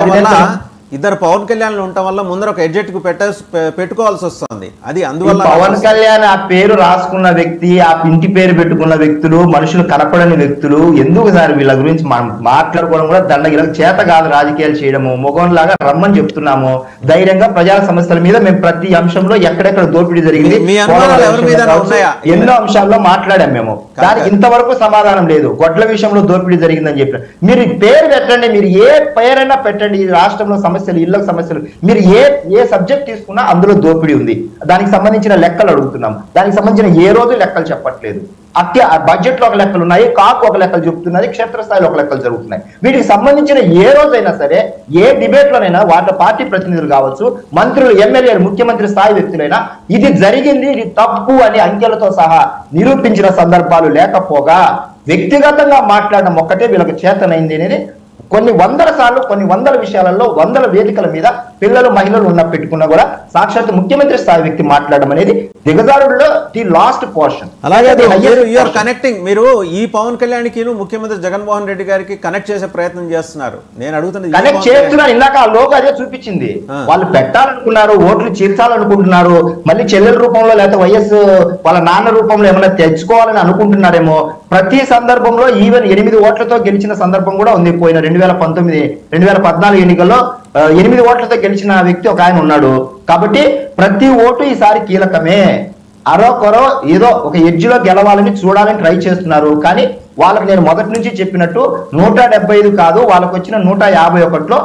వల్ల ఇద్దరు పవన్ కళ్యాణ్లు ఉండటం వల్ల ముందర ఒక ఎడ్జెట్కు పెట్టుకోవాల్సి వస్తుంది. అది అందువల్ల పవన్ కళ్యాణ్ ఆ పేరు రాసుకున్న వ్యక్తి, ఆ ఇంటి పేరు పెట్టుకున్న వ్యక్తులు, మనుషులు కనపడని వ్యక్తులు ఎందుకు సార్ వీళ్ళ గురించి మాట్లాడుకోవడం కూడా దండగిల చేత కాదు. రాజకీయాలు చేయడము మొగంలాగా రమ్మని చెప్తున్నాము. ధైర్యంగా ప్రజా సమస్యల మీద మేము ప్రతి అంశంలో ఎక్కడెక్కడ దోపిడీ జరిగింది ఎన్నో అంశాల్లో మాట్లాడాం మేము. కానీ ఇంతవరకు సమాధానం లేదు. గొడ్ల విషయంలో దోపిడీ జరిగిందని చెప్పిన మీరు పేరు పెట్టండి, మీరు ఏ పేరైనా పెట్టండి. ఈ రాష్ట్రంలో సమస్యలు, ఇళ్ల సమస్యలు, మీరు ఏ సబ్జెక్ట్ తీసుకున్నా అందులో దోపిడీ ఉంది. దానికి సంబంధించిన లెక్కలు అడుగుతున్నాం. దానికి సంబంధించిన ఏ రోజు లెక్కలు చెప్పట్లేదు. బడ్జెట్ లో ఒక లెక్కలు ఉన్నాయి, కాకు ఒక లెక్కలు చెబుతున్నది, క్షేత్రస్థాయిలో ఒక లెక్కలు జరుగుతున్నాయి. వీటికి సంబంధించిన ఏ రోజైనా సరే, ఏ డిబేట్ లోనైనా వాటి పార్టీ ప్రతినిధులు కావచ్చు, మంత్రులు, ఎమ్మెల్యేలు, ముఖ్యమంత్రి స్థాయి వ్యక్తులైనా ఇది జరిగింది, ఇది తప్పు అని అంకెలతో సహా నిరూపించిన సందర్భాలు లేకపోగా వ్యక్తిగతంగా మాట్లాడడం ఒక్కటే వీళ్ళకి చేతనైంది అనేది కొన్ని వందల సార్లు, కొన్ని వందల విషయాలలో, వందల వేదికల మీద పిల్లలు, మహిళలు ఉన్న పెట్టుకున్నా కూడా సాక్షాత్ ముఖ్యమంత్రి స్థాయి వ్యక్తి మాట్లాడడం అనేది దిగజారుడులో ది లాస్ట్ పోర్షన్. అలాగే కనెక్టింగ్ మీరు ఈ పవన్ కళ్యాణ్కి ముఖ్యమంత్రి జగన్మోహన్ రెడ్డి గారికి కనెక్ట్ చేసే ప్రయత్నం చేస్తున్నారు. నేను అడుగుతున్నది కనెక్ట్ చేస్తున్నారు. ఇందాక ఆ లోగో అదే చూపించింది. వాళ్ళు పెట్టాలనుకున్నారు, ఓట్లు చేర్చాలనుకుంటున్నారు, మళ్ళీ చెల్లెల రూపంలో లేకపోతే వైఎస్ వాళ్ళ నాన్న రూపంలో ఏమైనా తెచ్చుకోవాలని అనుకుంటున్నారేమో. ప్రతి సందర్భంలో ఈవెన్ 8 ఓట్లతో గెలిచిన సందర్భం కూడా ఉంది. పోయిన 2014 ఎన్నికల్లో 8 ఓట్లతో గెలిచిన వ్యక్తి ఒక ఆయన ఉన్నాడు. కాబట్టి ప్రతి ఓటు ఈసారి కీలకమే. అరొకరో ఏదో ఒక ఎడ్జిలో గెలవాలని చూడాలని ట్రై చేస్తున్నారు. కానీ వాళ్ళకి నేను మొదటి నుంచి చెప్పినట్టు 175 కాదు, వాళ్ళకి వచ్చిన 151లో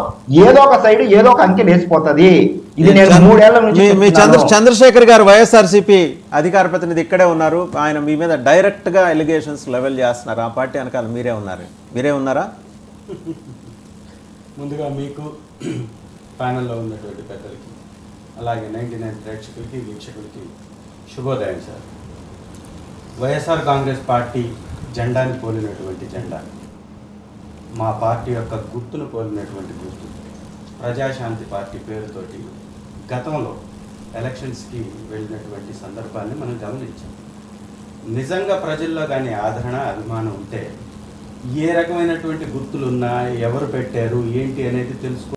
ఏదో ఒక సైడ్ ఏదో ఒక అంకె లేచిపోతుంది. ఇది నేను 3 ఏళ్ల నుంచి చంద్రశేఖర్ గారు వైఎస్ఆర్సీపీ అధికార ప్రతినిధి ఇక్కడే ఉన్నారు. ఆయన మీ మీద డైరెక్ట్ గా ఎలిగేషన్స్ లెవెల్ చేస్తున్నారు. ఆ పార్టీ వెనకాల మీరే ఉన్నారా? ముందుగా మీకు ప్యానెల్లో ఉన్నటువంటి పెద్దలకి, అలాగే 99 ప్రేక్షకులకి, వీక్షకులకి శుభోదయం సార్. వైఎస్ఆర్ కాంగ్రెస్ పార్టీ జెండాని పోలినటువంటి జెండా, మా పార్టీ యొక్క గుర్తును పోలినటువంటి గుర్తు, ప్రజాశాంతి పార్టీ పేరుతోటి గతంలో ఎలక్షన్స్కి వెళ్ళినటువంటి సందర్భాన్ని మనం గమనించాం. నిజంగా ప్రజల్లో కానీ ఆదరణ, అభిమానం ఉంటే ఏ రకమైనటువంటి గుర్తులున్నా, ఎవరు పెట్టారు, ఏంటి అనేది తెలుసుకో